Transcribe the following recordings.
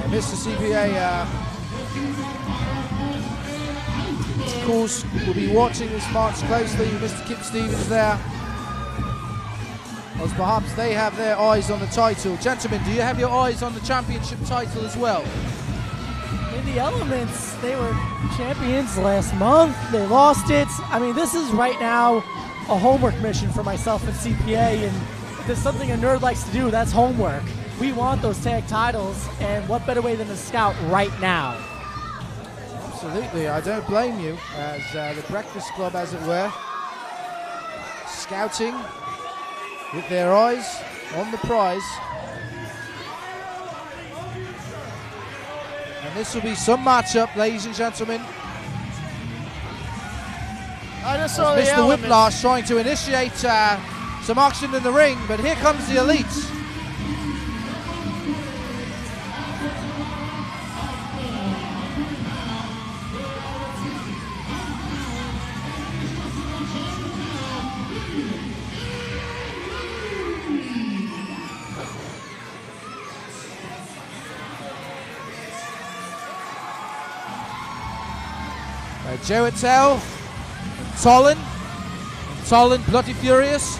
Mr. CPA, of course, will be watching this match closely. Mr. Kip Stevens there, as perhaps they have their eyes on the title. Gentlemen, do you have your eyes on the championship title as well? In the Elements, they were champions last month. They lost it. I mean, this is right now a homework mission for myself and CPA, and if there's something a nerd likes to do, that's homework. We want those tag titles, and what better way than to scout right now? Absolutely, I don't blame you, as the Breakfast Club, as it were, scouting with their eyes on the prize. And this will be some matchup, ladies and gentlemen. I just saw Mr. Whiplash trying to initiate some action in the ring, but here comes the Elites. Joe Attell, Zoltan bloody furious.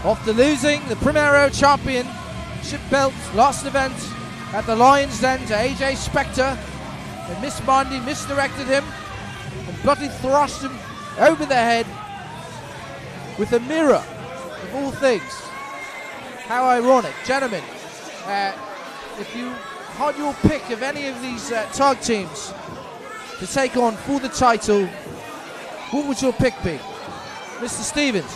After losing the Primero Championship belt last event at the Lions Den to AJ Spectre, and Miss Mandy misdirected him and bloody thrust him over the head with a mirror, of all things. How ironic. Gentlemen, if you had your pick of any of these tag teams to take on for the title, what would your pick be? Mr. Stevens?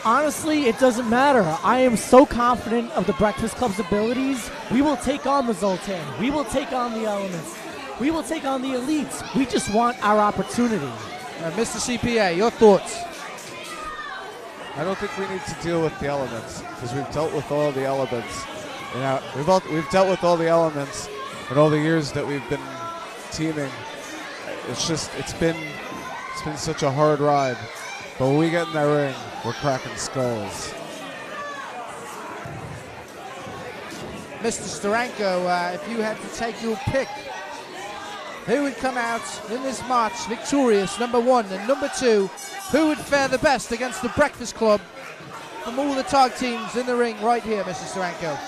Honestly, it doesn't matter. I am so confident of the Breakfast Club's abilities. We will take on the Zoltan. We will take on the Elements. We will take on the Elites. We just want our opportunity. Mr. CPA, your thoughts? I don't think we need to deal with the Elements, because we've dealt with all the Elements. You know, we've dealt with all the Elements in all the years that we've been teaming. It's been such a hard ride, but when we get in that ring, we're cracking skulls. Mr. Steranko, if you had to take your pick, who would come out in this match victorious, number one, and number two, who would fare the best against the Breakfast Club from all the tag teams in the ring right here, Mr. Steranko?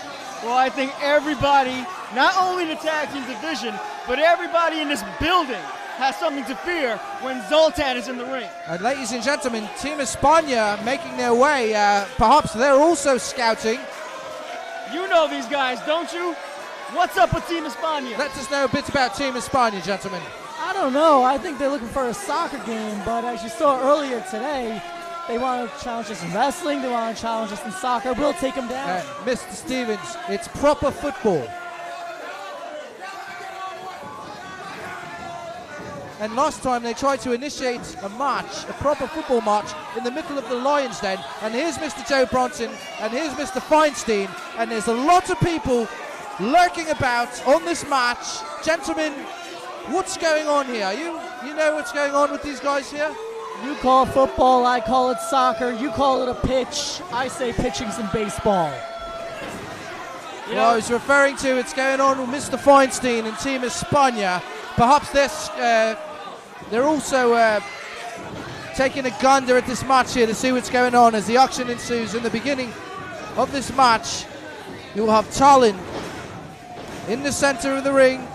Well, I think everybody, not only the tag team division, but everybody in this building has something to fear when Zoltan is in the ring. And ladies and gentlemen, Team España making their way. Perhaps they're also scouting. You know these guys, don't you? What's up with Team España? Let us know a bit about Team España, gentlemen. I don't know. I think they're looking for a soccer game, but as you saw earlier today, they want to challenge us in wrestling, they want to challenge us in soccer. We'll take them down. Mr. Stevens, it's proper football. And last time they tried to initiate a match, a proper football match, in the middle of the Lions Den. And here's Mr. Joe Bronson, and here's Mr. Feinstein, and there's a lot of people lurking about on this match. Gentlemen, what's going on here? You know what's going on with these guys here? You call it football, I call it soccer. You call it a pitch, I say pitching's in baseball. Well, I was referring to it's going on with Mr. Feinstein and Team España. Perhaps they're also taking a gander at this match here to see what's going on as the action ensues. In the beginning of this match, you will have Talon in the center of the ring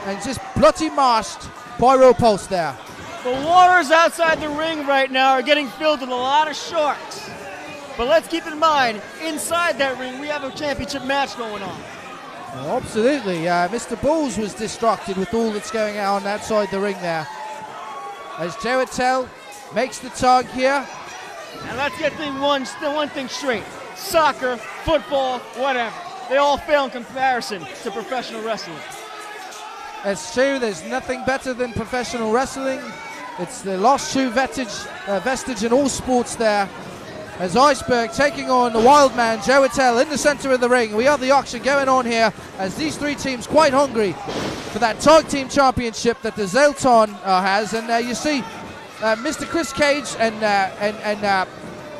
and just bloody mashed Pyro Pulse there. The waters outside the ring right now are getting filled with a lot of sharks. But let's keep in mind, inside that ring, we have a championship match going on. Well, absolutely. Mr. Bolls was distracted with all that's going on outside the ring there. As Joe Attell makes the tag here. And let's get one thing straight. Soccer, football, whatever. They all fail in comparison to professional wrestling. It's true, there's nothing better than professional wrestling. It's the lost true vestige in all sports there. As Iceberg taking on the wild man, Joe Attell, in the center of the ring. We have the auction going on here as these three teams quite hungry for that tag team championship that the Zoltan has. And you see Mr. Chris Cage and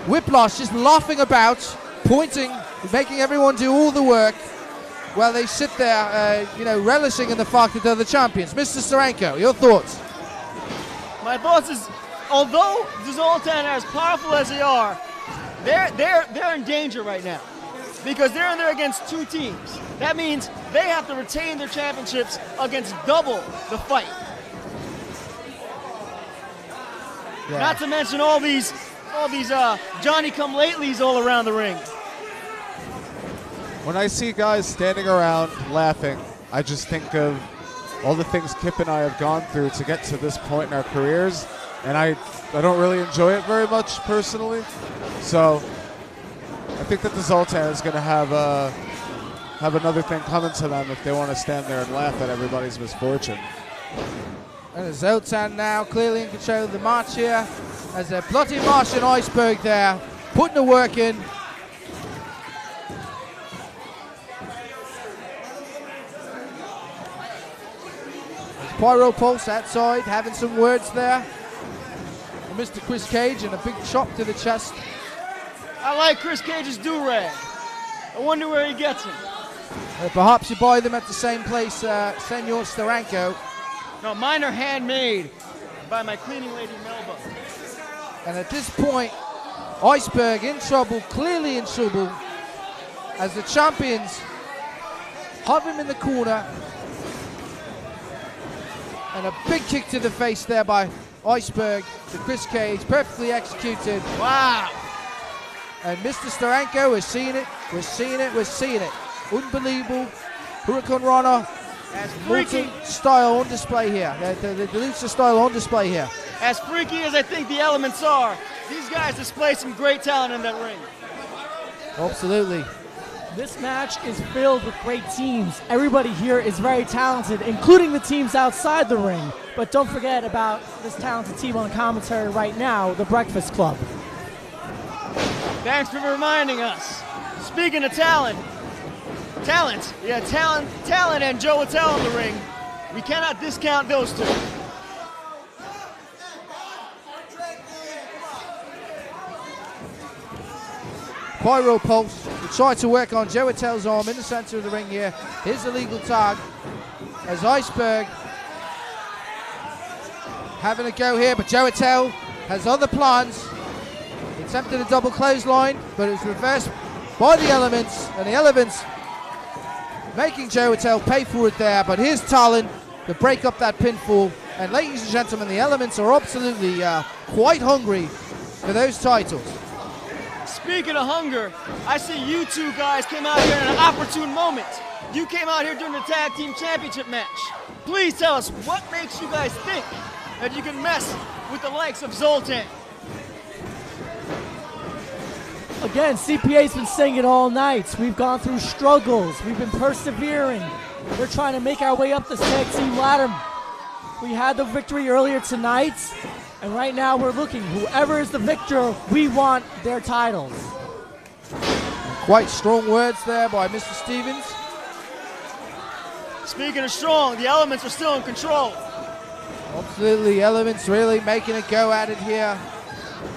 Whiplash just laughing about, pointing, making everyone do all the work while they sit there, relishing in the fact that they're the champions. Mr. Steranko, your thoughts? My thoughts is, although the Zoltan are as powerful as they are, they're in danger right now because they're in there against two teams. That means they have to retain their championships against double the fight. Yeah. Not to mention all these Johnny-come-latelys all around the ring. When I see guys standing around laughing, I just think of all the things Kip and I have gone through to get to this point in our careers, and I don't really enjoy it very much personally. So I think that the Zoltan is going to have another thing coming to them if they want to stand there and laugh at everybody's misfortune. And the Zoltan now clearly in control of the match here, as they're Bloody Marsh and Iceberg there, putting the work in. Pyro Pulse outside, having some words there. And Mr. Chris Cage and a big chop to the chest. I like Chris Cage's do-rag. I wonder where he gets him. Perhaps you buy them at the same place, Senor Steranko. No, mine are handmade by my cleaning lady, Melba. And at this point, Iceberg in trouble, clearly in trouble, as the champions have him in the corner. And a big kick to the face there by Iceberg to Chris Cage, perfectly executed. Wow. And Mr. Steranko, we're seeing it, we're seeing it, we're seeing it. Unbelievable. Hurricane Runner. As freaky style on display here. The Lucha style on display here. As freaky as I think the Elements are, these guys display some great talent in that ring. Absolutely. This match is filled with great teams. Everybody here is very talented, including the teams outside the ring. But don't forget about this talented team on commentary right now, the Breakfast Club. Thanks for reminding us. Speaking of talent and Joe Attell in the ring. We cannot discount those two. Pyro Pulse will try to work on Joe Attell's arm in the center of the ring here. Here's the legal tag as Iceberg having a go here, but Joe Attell has other plans. He attempted a double clothesline, but it was reversed by the Elements, and the Elements making Joe Attell pay for it there. But here's Talon to break up that pinfall. And ladies and gentlemen, the Elements are absolutely quite hungry for those titles. Speaking of hunger, I see you two guys came out here in an opportune moment. You came out here during the Tag Team Championship match. Please tell us what makes you guys think that you can mess with the likes of Zoltan. Again, CPA's been saying it all night. We've gone through struggles. We've been persevering. We're trying to make our way up this tag team ladder. We had the victory earlier tonight, and right now we're looking. Whoever is the victor, we want their titles. Quite strong words there by Mr. Stevens. Speaking of strong, the Elements are still in control. Absolutely, Elements really making a go at it here.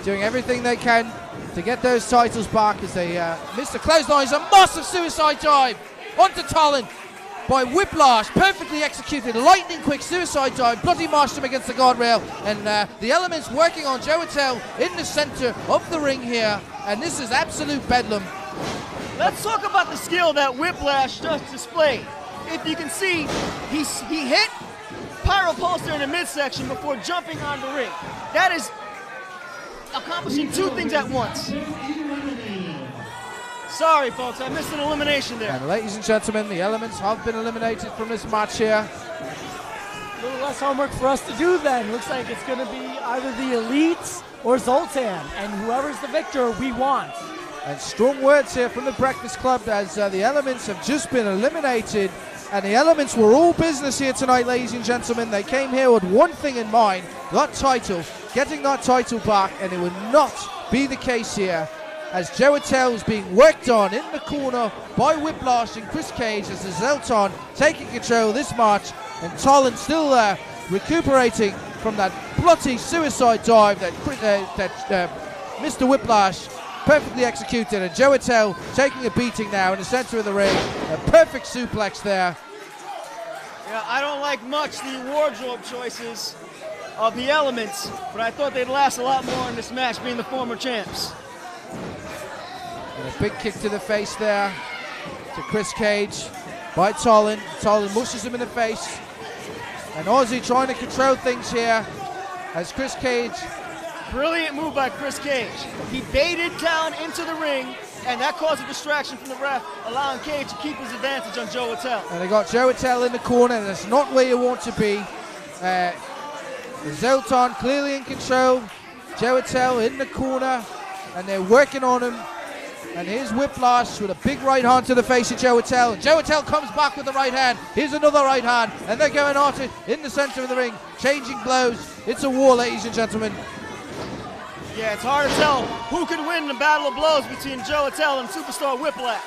Doing everything they can to get those titles back as they miss the clothesline. A massive suicide dive onto Talon by Whiplash. Perfectly executed, lightning quick suicide dive. Bloody marched him against the guardrail. And the Elements working on Joe Attell in the center of the ring here. And this is absolute bedlam. Let's talk about the skill that Whiplash just displayed. If you can see, he hit Pyro Pulse there in the midsection before jumping on the ring. That is accomplishing two things at once. Sorry, folks, I missed an elimination there. And ladies and gentlemen, the Elements have been eliminated from this match here. A little less homework for us to do then. Looks like it's going to be either the Elites or Zoltan. And whoever's the victor, we want. And strong words here from the Breakfast Club as the Elements have just been eliminated. And the Elements were all business here tonight, ladies and gentlemen. They came here with one thing in mind, that title, getting that title back, and it would not be the case here as Joe Attell is being worked on in the corner by Whiplash and Chris Cage as the Zoltan taking control of this match, and Talon still Mr. Whiplash, perfectly executed, and Joe Attell taking a beating now in the center of the ring. A perfect suplex there. Yeah, I don't like much the wardrobe choices of the Elements, but I thought they'd last a lot more in this match, being the former champs. And a big kick to the face there to Chris Cage by Zoltan. Zoltan mushes him in the face. And Ozzy trying to control things here as Chris Cage. Brilliant move by Chris Cage. He baited down into the ring, and that caused a distraction from the ref, allowing Cage to keep his advantage on Joe Attell. And they got Joe Attell in the corner, and that's not where you want to be. Zoltan clearly in control. Joe Attell in the corner, and they're working on him. And here's Whiplash with a big right hand to the face of Joe Attell. Joe Attell comes back with the right hand. Here's another right hand, and they're going at it in the center of the ring, changing blows. It's a war, ladies and gentlemen. Yeah, it's hard to tell who could win the battle of blows between Joe Attell and superstar Whiplash.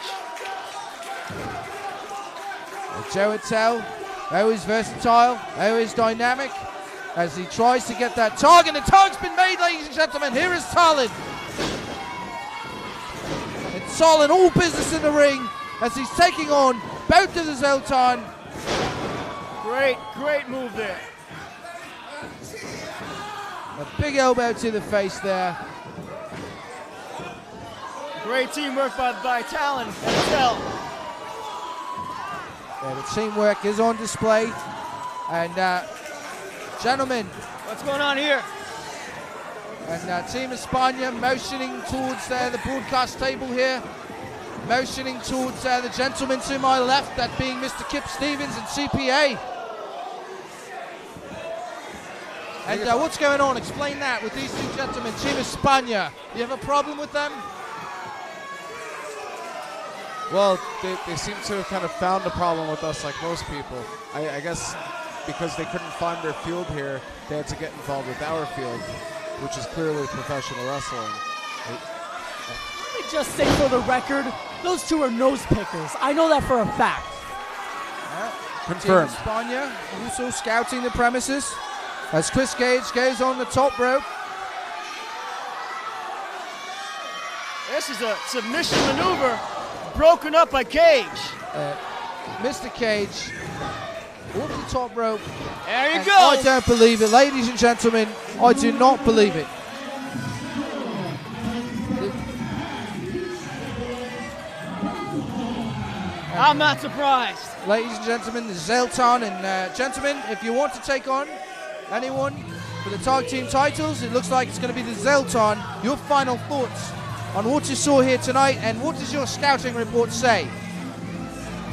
Joe Attell, always versatile, always dynamic, as he tries to get that tag, and the tag's been made, ladies and gentlemen. Here is Zoltan. And Zoltan, all business in the ring, as he's taking on both of the Zoltan. Great move there. A big elbow to the face there. Great teamwork by Talon and Attell. Yeah, the teamwork is on display. And gentlemen. What's going on here? And Team España motioning towards the broadcast table here. Motioning towards the gentleman to my left, that being Mr. Kip Stevens and CPA. And what's going on? Explain that with these two gentlemen. Team España, you have a problem with them? Well, they seem to have kind of found a problem with us like most people. I guess because they couldn't find their field here, they had to get involved with our field, which is clearly professional wrestling. Let me just say for the record, those two are nose pickers. I know that for a fact. Confirmed. Team España also scouting the premises as Chris Cage goes on the top rope. This is a submission maneuver broken up by Cage. Mr. Cage off the top rope. There you And go. I don't believe it, ladies and gentlemen. I do not believe it. I'm not surprised. Ladies and gentlemen, the Zoltan. And gentlemen, if you want to take on anyone for the tag team titles, it looks like it's going to be the Zoltan. Your final thoughts on what you saw here tonight, and what does your scouting report say?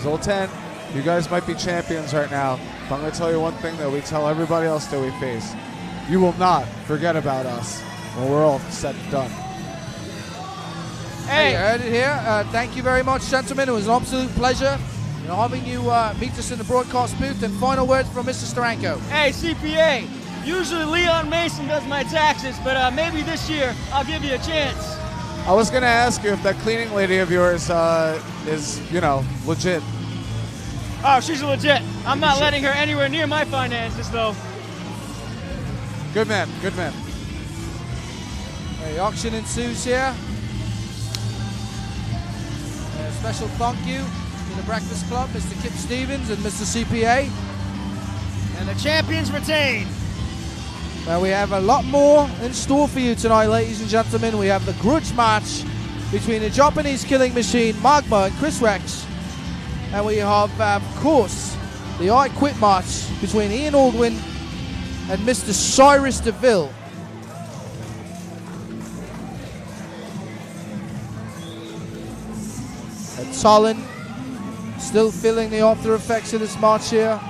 Zoltan, you guys might be champions right now, but I'm going to tell you one thing that we tell everybody else that we face. You will not forget about us when we're all said and done. Hey, you heard it here. Thank you very much, gentlemen. It was an absolute pleasure having you meet us in the broadcast booth. And final words from Mr. Steranko. Hey, CPA, usually Leon Mason does my taxes, but maybe this year I'll give you a chance. I was going to ask you if that cleaning lady of yours is, legit. Oh, she's legit. I'm not letting her anywhere near my finances, though. Good man, good man. The auction ensues here. A special thank you to the Breakfast Club, Mr. Kip Stevens and Mr. CPA. And the champions retain. Well, we have a lot more in store for you tonight, ladies and gentlemen. We have the grudge match between the Japanese killing machine, Magma, and Chris Rex. And we have, of course, the I Quit match between Ian Aldwin and Mr. Cyrus DeVille. And Zoltan still feeling the after effects of this match here.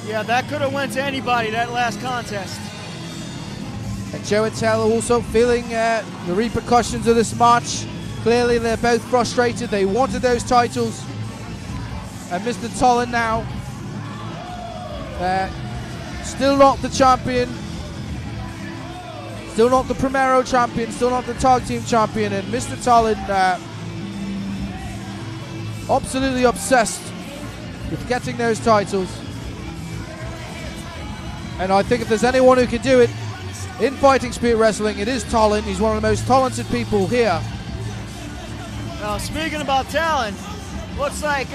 Yeah, that could have went to anybody, that last contest. And Joe Attell also feeling the repercussions of this match. Clearly they're both frustrated. They wanted those titles. And Mr. Zoltan now still not the champion. Still not the Primero champion. Still not the tag team champion. And Mr. Zoltan absolutely obsessed with getting those titles. And I think if there's anyone who can do it in Fighting Spirit Wrestling, it is Zoltan. He's one of the most talented people here. Now, speaking about talent, looks like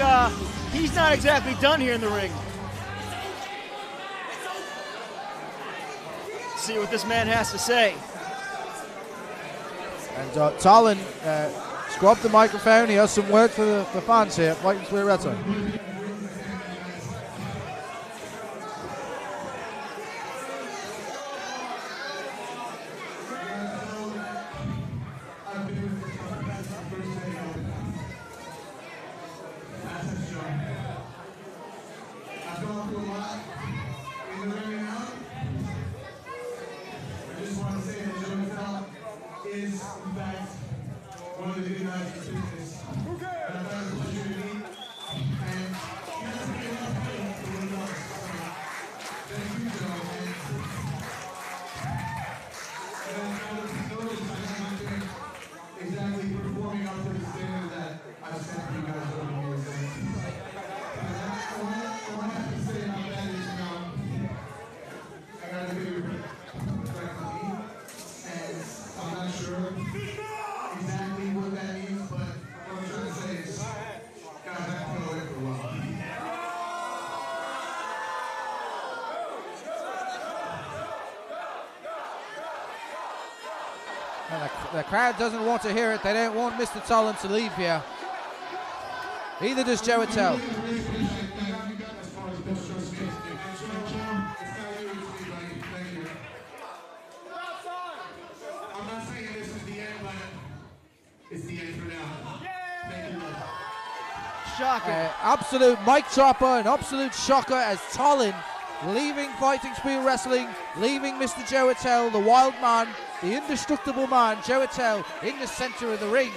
he's not exactly done here in the ring. Let's see what this man has to say. And Zoltan grabbed the microphone. He has some words for the fans here at Fighting Spirit Wrestling. The crowd doesn't want to hear it. They don't want Mr. Zoltan to leave here. Either does Joe Attell. Shocking. Absolute mic dropper, an absolute shocker as Zoltan leaving Fighting Spirit Wrestling, leaving Mr. Joe Attell, the wild man, the indestructible man, Joe Attell, in the center of the ring.